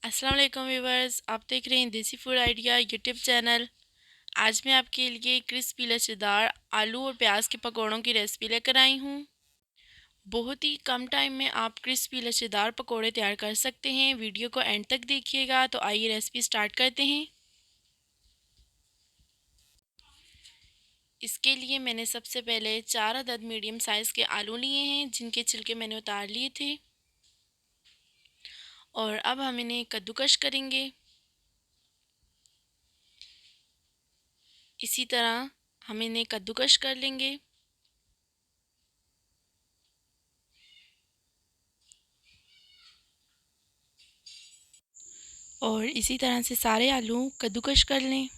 अस्सलाम वालेकुम व्यूवर्स, आप देख रहे हैं देसी फूड आइडिया यूट्यूब चैनल। आज मैं आपके लिए क्रिस्पी लचीदार आलू और प्याज के पकौड़ों की रेसिपी लेकर आई हूँ। बहुत ही कम टाइम में आप क्रिस्पी लचीदार पकौड़े तैयार कर सकते हैं। वीडियो को एंड तक देखिएगा। तो आइए रेसिपी स्टार्ट करते हैं। इसके लिए मैंने सबसे पहले 4 अदद मीडियम साइज़ के आलू लिए हैं, जिनके छिलके मैंने उतार लिए थे। और अब हम इन्हें कद्दूकश करेंगे। इसी तरह हम इन्हें कद्दूकश कर लेंगे। और इसी तरह से सारे आलू कद्दूकश कर लें।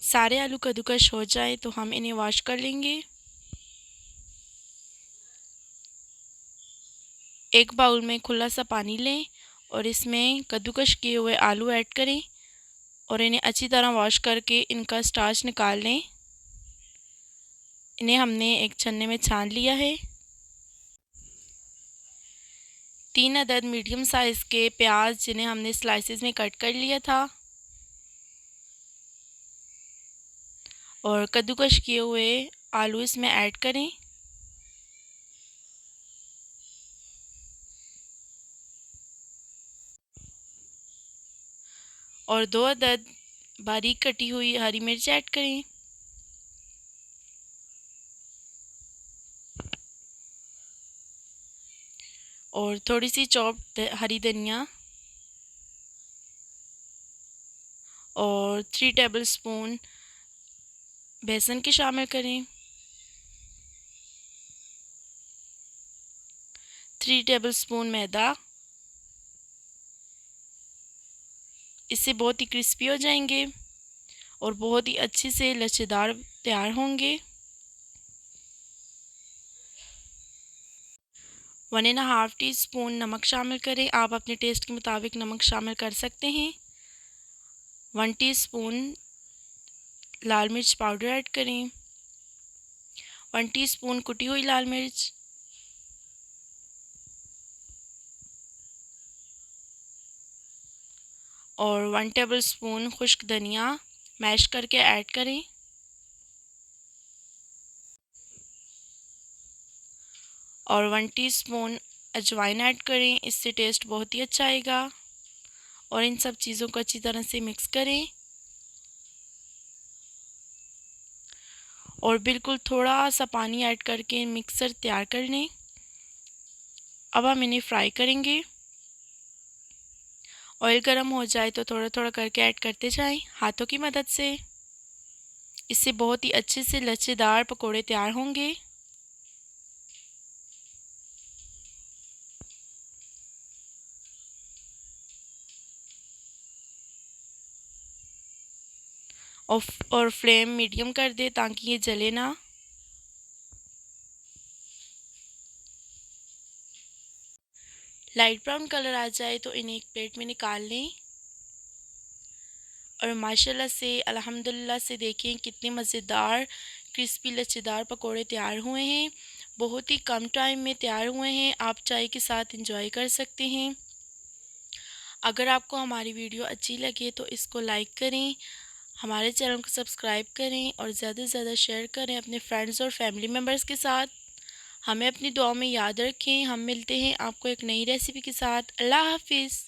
सारे आलू कद्दूकश हो जाए तो हम इन्हें वॉश कर लेंगे। एक बाउल में खुला सा पानी लें और इसमें कद्दूकश किए हुए आलू ऐड करें और इन्हें अच्छी तरह वॉश करके इनका स्टार्च निकाल लें। इन्हें हमने एक छन्ने में छान लिया है। 3 अदद मीडियम साइज़ के प्याज, जिन्हें हमने स्लाइसेस में कट कर लिया था, और कद्दूकश किए हुए आलू इसमें ऐड करें। और 2 अदद बारीक कटी हुई हरी मिर्च ऐड करें। और थोड़ी सी चॉप्ड हरी धनिया और 3 टेबलस्पून बेसन के शामिल करें। 3 टेबलस्पून मैदा। इससे बहुत ही क्रिस्पी हो जाएंगे और बहुत ही अच्छे से लच्छेदार तैयार होंगे। 1.5 टीस्पून नमक शामिल करें। आप अपने टेस्ट के मुताबिक नमक शामिल कर सकते हैं। 1 टीस्पून लाल मिर्च पाउडर ऐड करें। 1 टीस्पून कुटी हुई लाल मिर्च। और 1 टेबलस्पून खुश्क धनिया मैश करके ऐड करें। और 1 टीस्पून अजवाइन ऐड करें। इससे टेस्ट बहुत ही अच्छा आएगा। और इन सब चीज़ों को अच्छी तरह से मिक्स करें और बिल्कुल थोड़ा सा पानी ऐड करके मिक्सर तैयार कर लें। अब हम इन्हें फ्राई करेंगे। ऑयल गर्म हो जाए तो थोड़ा थोड़ा करके ऐड करते जाएं हाथों की मदद से। इससे बहुत ही अच्छे से लच्छेदार पकोड़े तैयार होंगे। और फ्लेम मीडियम कर दे ताकि ये जले ना। लाइट ब्राउन कलर आ जाए तो इन्हें एक प्लेट में निकाल लें। और माशाल्लाह से अल्हम्दुलिल्लाह से देखें कितने मज़ेदार क्रिस्पी लच्छेदार पकोड़े तैयार हुए हैं। बहुत ही कम टाइम में तैयार हुए हैं। आप चाय के साथ एंजॉय कर सकते हैं। अगर आपको हमारी वीडियो अच्छी लगे तो इसको लाइक करें, हमारे चैनल को सब्सक्राइब करें और ज़्यादा से ज़्यादा शेयर करें अपने फ्रेंड्स और फैमिली मेम्बर्स के साथ। हमें अपनी दुआ में याद रखें। हम मिलते हैं आपको एक नई रेसिपी के साथ। अल्लाह हाफिज़।